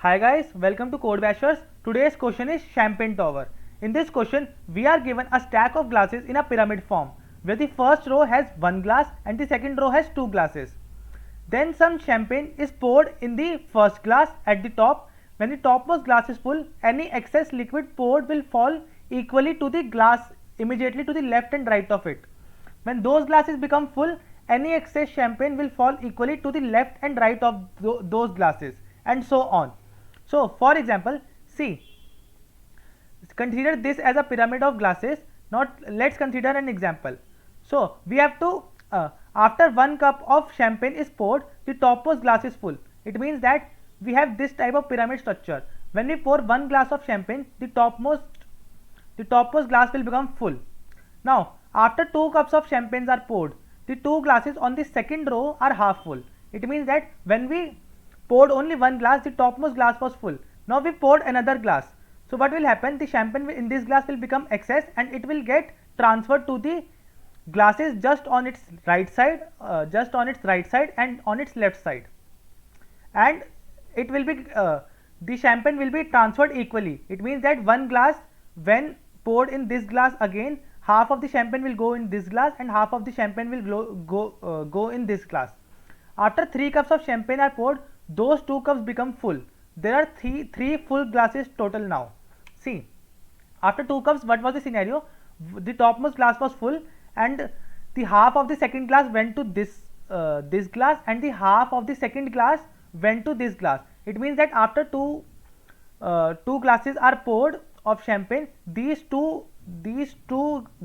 Hi guys, welcome to Code Bashers. Today's question is Champagne Tower. In this question, we are given a stack of glasses in a pyramid form, where the first row has one glass and the second row has two glasses. Then some champagne is poured in the first glass at the top. When the topmost glass is full, any excess liquid poured will fall equally to the glass immediately to the left and right of it. When those glasses become full, any excess champagne will fall equally to the left and right of those glasses, and so on. So, for example, see, consider this as a pyramid of glasses. Now, let's consider an example. So, we have to, after 1 cup of champagne is poured, the topmost glass is full. It means that we have this type of pyramid structure. When we pour 1 glass of champagne, the topmost glass will become full. Now, after 2 cups of champagne are poured, the two glasses on the second row are half full. It means that when we poured only one glass, the topmost glass was full. Now we poured another glass. So what will happen? The champagne in this glass will become excess and it will get transferred to the glasses just on its right side, and on its left side. And it will be the champagne will be transferred equally. It means that one glass, when poured in this glass again, half of the champagne will go in this glass and half of the champagne will go in this glass. After 3 cups of champagne are poured, those 2 cups become full. There are three full glasses total now. See, after 2 cups, what was the scenario? The topmost glass was full and the half of the second glass went to this glass and the half of the second glass went to this glass. It means that after two glasses are poured of champagne, these two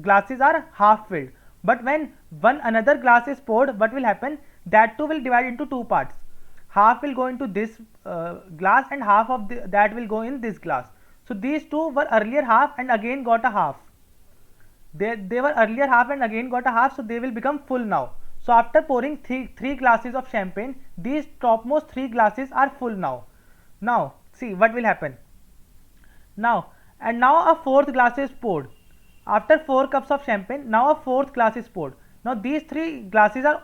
glasses are half filled. But when another glass is poured, what will happen? That too will divide into two parts. Half will go into this glass and half of that will go in this glass. So these two were earlier half and again got a half. They were earlier half and again got a half, so they will become full now. So after pouring three glasses of champagne, these topmost 3 glasses are full now. Now see what will happen. Now a fourth glass is poured. After 4 cups of champagne, now a fourth glass is poured. Now these 3 glasses are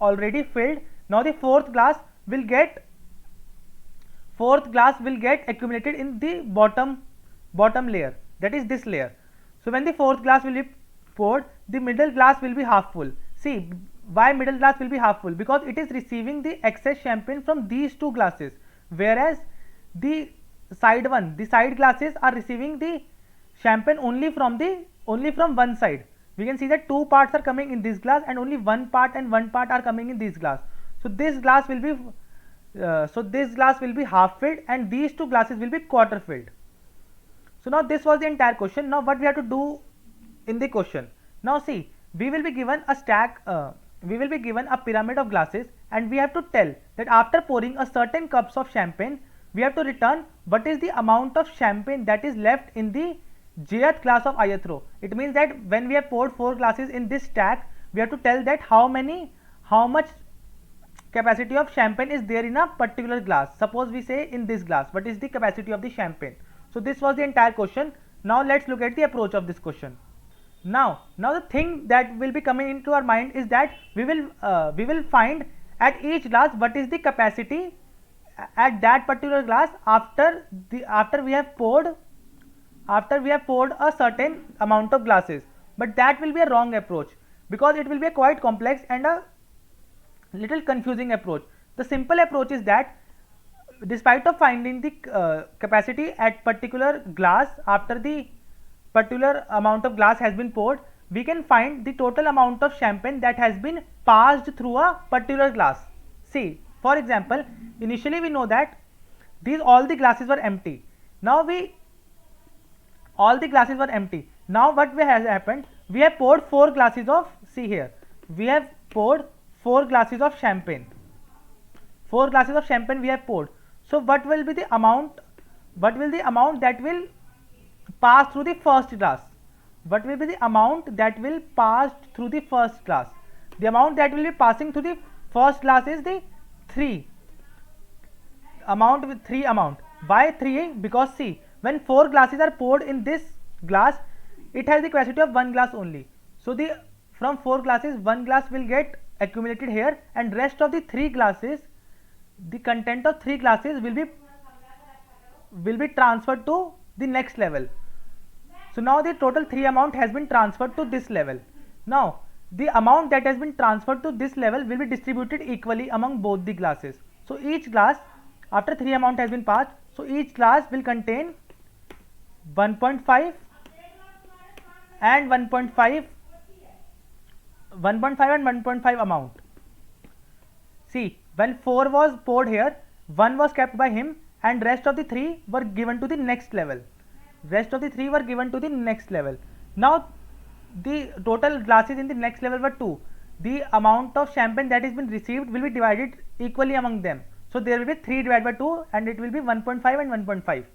already filled. Now the fourth glass will get accumulated in the bottom layer, that is this layer. So when the fourth glass will be poured, the middle glass will be half full. See, why middle glass will be half full? Because it is receiving the excess champagne from these two glasses, whereas the side glasses are receiving the champagne only from one side. We can see that 2 parts are coming in this glass and only 1 part are coming in this glass. So this glass will be half filled and these two glasses will be quarter filled. So now this was the entire question. Now what we have to do in the question? Now see, we will be given a pyramid of glasses and we have to tell that after pouring a certain cups of champagne, we have to return what is the amount of champagne that is left in the jth glass of ith row. It means that when we have poured 4 glasses in this stack, we have to tell that how much capacity of champagne is there in a particular glass. Suppose we say in this glass, what is the capacity of the champagne? So this was the entire question. Now let's look at the approach of this question. Now the thing that will be coming into our mind is that we will find at each glass what is the capacity at that particular glass after we have poured a certain amount of glasses. But that will be a wrong approach because it will be a quite complex and a little confusing approach. The simple approach is that despite of finding the capacity at particular glass after the particular amount of glass has been poured, we can find the total amount of champagne that has been passed through a particular glass. See, for example, initially we know that all the glasses were empty. Now all the glasses were empty. Now what has happened? We have poured 4 glasses of, see here, we have poured 4 glasses of champagne. 4 glasses of champagne we have poured. So what will be the amount? What will the amount that will pass through the first glass? What will be the amount that will pass through the first glass? The amount that will be passing through the first glass is the 3 amount. Why 3? Because see, when 4 glasses are poured in this glass, it has the capacity of 1 glass only. So from 4 glasses, 1 glass will get accumulated here and rest of the 3 glasses, the content of 3 glasses will be will be transferred to the next level. So now the total 3 amount has been transferred to this level. Now the amount that has been transferred to this level will be distributed equally among both the glasses. So each glass, after 3 amount has been passed, so each glass will contain 1.5 and 1.5 and 1.5 amount. See, when 4 was poured here, 1 was kept by him and rest of the 3 were given to the next level. Now the total glasses in the next level were 2. The amount of champagne that has been received will be divided equally among them. So there will be 3 divided by 2 and it will be 1.5 and 1.5.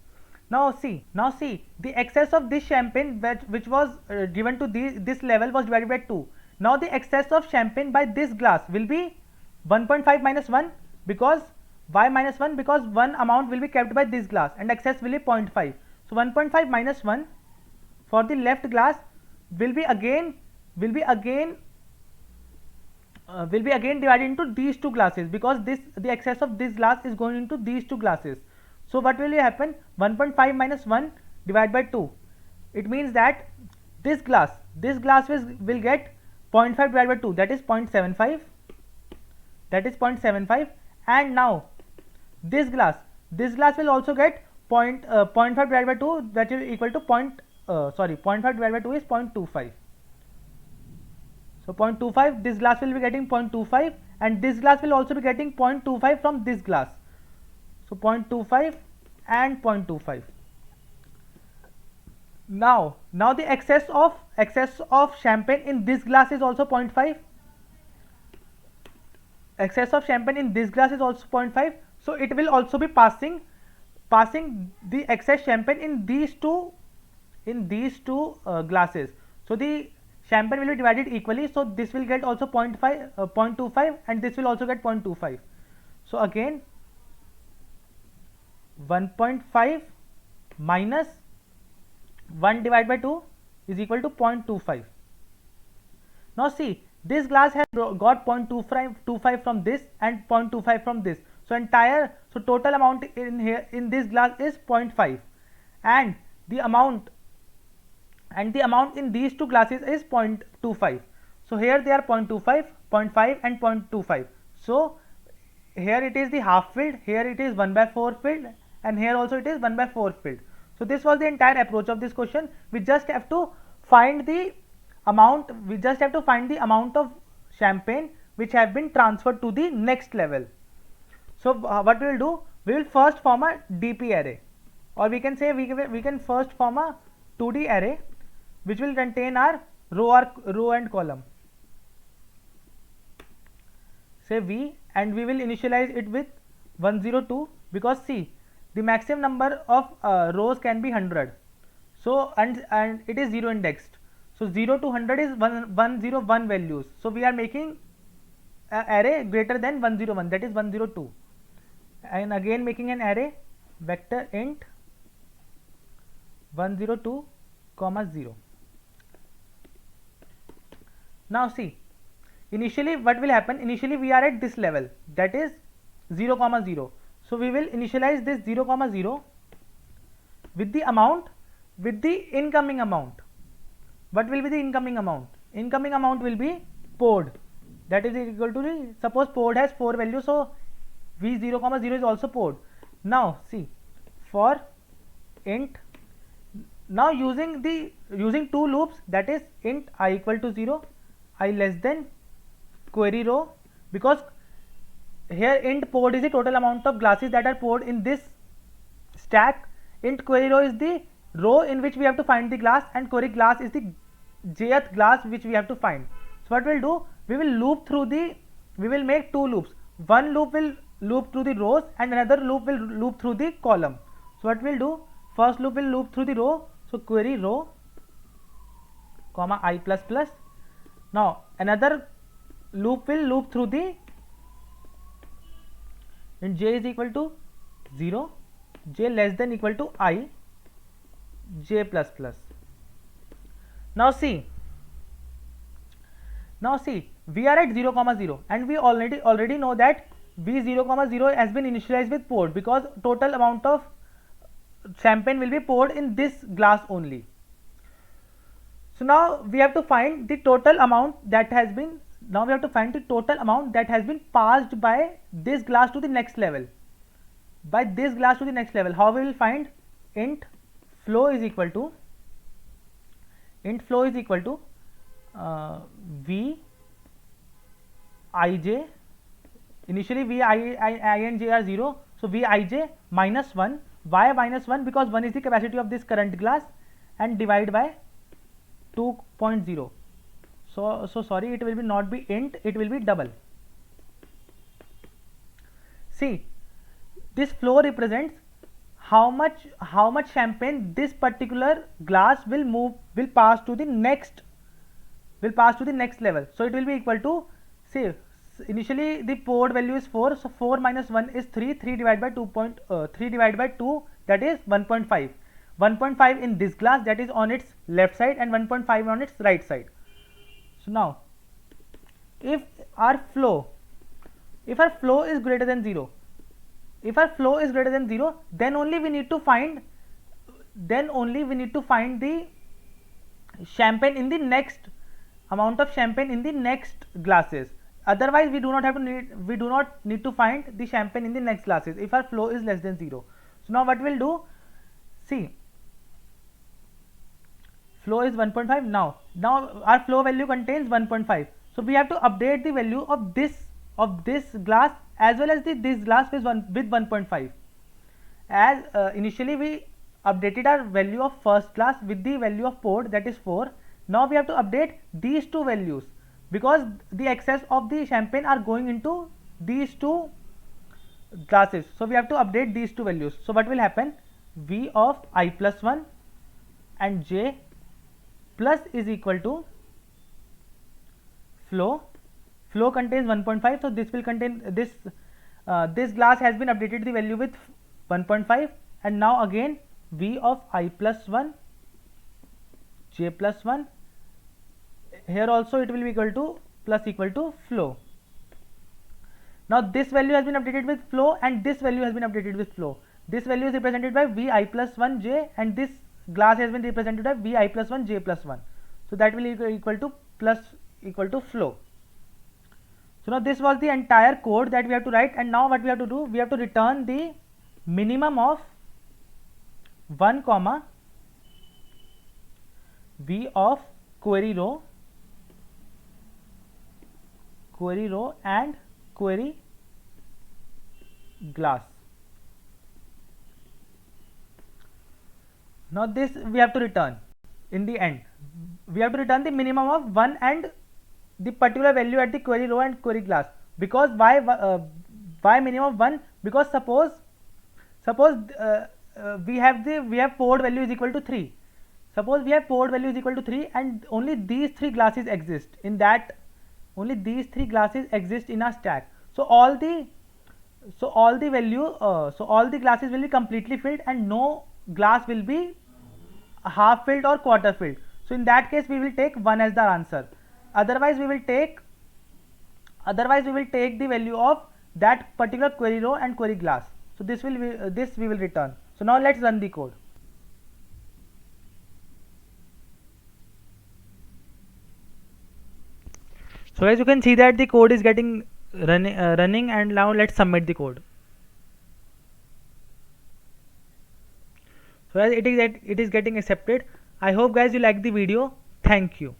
Now see, the excess of this champagne which was given to this level was divided by 2. Now the excess of champagne by this glass will be 1.5 minus 1, because why minus 1? Because one amount will be kept by this glass and excess will be 0.5. So 1.5 minus 1 for the left glass will be again divided into these two glasses, because the excess of this glass is going into these two glasses. So what will happen? 1.5 minus 1 divided by 2. It means that this glass will get 0.5 divided by 2, that is 0.75. And now this glass will also get 0.5 divided by 2, that is equal to 0.5 divided by 2 is 0.25. So 0.25, this glass will be getting 0.25 and this glass will also be getting 0.25 from this glass. So 0.25 and 0.25. Now the excess of champagne in this glass is also 0.5. Excess of champagne in this glass is also 0.5. So it will also be passing the excess champagne in these two glasses. So the champagne will be divided equally. So this will get also 0.25 and this will also get 0.25. So again 1.5 minus 1 divided by 2 is equal to 0.25. Now see, this glass has got 0.25 from this and 0.25 from this. So total amount in this glass is 0.5 and the amount in these two glasses is 0.25. So here they are 0.25, 0.5 and 0.25. So here it is the half filled, here it is 1/4 filled and here also it is 1/4 filled. So this was the entire approach of this question. We just have to find the amount of champagne which have been transferred to the next level. So what we will do, we will first form a DP array, or we can say we can first form a 2D array which will contain our row and column. Say V, and we will initialize it with 102, because see, the maximum number of rows can be 100. So and it is 0 indexed. So 0 to 100 is 101 values. So we are making an array greater than 101, that is 102, and again making an array vector int 102, 0. Now see, initially what will happen, initially we are at this level, that is 0, 0. So we will initialize this 0, 0 with the incoming amount. What will be the incoming amount? Incoming amount will be poured, that is equal to suppose poured has 4 values, so V 0, 0 is also poured. Now see, for int, now using two loops, that is int I equal to 0, I less than query row, because here int poured is the total amount of glasses that are poured in this stack. Int query row is the row in which we have to find the glass, and query glass is the jth glass which we have to find. So what we will do, we will make two loops. One loop will loop through the rows and another loop will loop through the column. So what we will do, first loop will loop through the row, so query row comma I plus plus. Now another loop will loop through the, and j is equal to 0, j less than equal to I, j plus plus. Now see, we are at 0, 0 and we already know that v 0, 0 has been initialized with poured, because total amount of champagne will be poured in this glass only. So now we have to find the total amount that has been passed by this glass to the next level. By this glass to the next level, how we will find? Int flow is equal to V ij. Initially V I and j are 0, so V ij minus 1. Why minus 1? Because 1 is the capacity of this current glass, and divide by 2.0. So sorry, it will be not be int, it will be double. See, this flow represents how much champagne this particular glass will pass to the next level. So it will be equal to, say, initially the poured value is 4, so 4 minus 1 is 3. 3 divided by 3 divided by 2, that is 1.5. 1.5 in this glass, that is on its left side, and 1.5 on its right side. So now, if our flow is greater than 0, then only we need to find the champagne in the next amount of champagne in the next glasses. Otherwise, we do not need to find the champagne in the next glasses if our flow is less than 0. So now what we'll do? See, flow is 1.5. Now our flow value contains 1.5. So we have to update the value of this glass as well as this glass with 1.5. As initially we updated our value of first glass with the value of poured, that is 4. Now we have to update these two values, because the excess of the champagne are going into these two glasses. So we have to update these two values. So what will happen? V of I plus 1 and j plus is equal to flow. Flow contains 1.5, so this will contain this glass has been updated the value with 1.5, and now again V of I plus 1 j plus 1. Here also it will be equal to flow. Now this value has been updated with flow, and this value has been updated with flow. This value is represented by V I plus 1 j, and this glass has been represented by V I plus 1 j plus 1. So that will equal to flow. So now this was the entire code that we have to write, and now what we have to do? We have to return the minimum of 1 comma V of query row and query glass. Now this we have to return in the end. We have to return the minimum of 1 and the particular value at the query row and query glass. Because why minimum of 1? Because suppose we have poured value is equal to 3. Suppose we have poured value is equal to 3, and only these 3 glasses exist in our stack. So all the glasses will be completely filled, and no glass will be half filled or quarter filled. So in that case we will take 1 as the answer. Otherwise we will take the value of that particular query row and query glass. So this we will return. So now let's run the code. So as you can see that the code is getting running, and now let's submit the code. So as it is getting accepted. I hope guys you like the video. Thank you.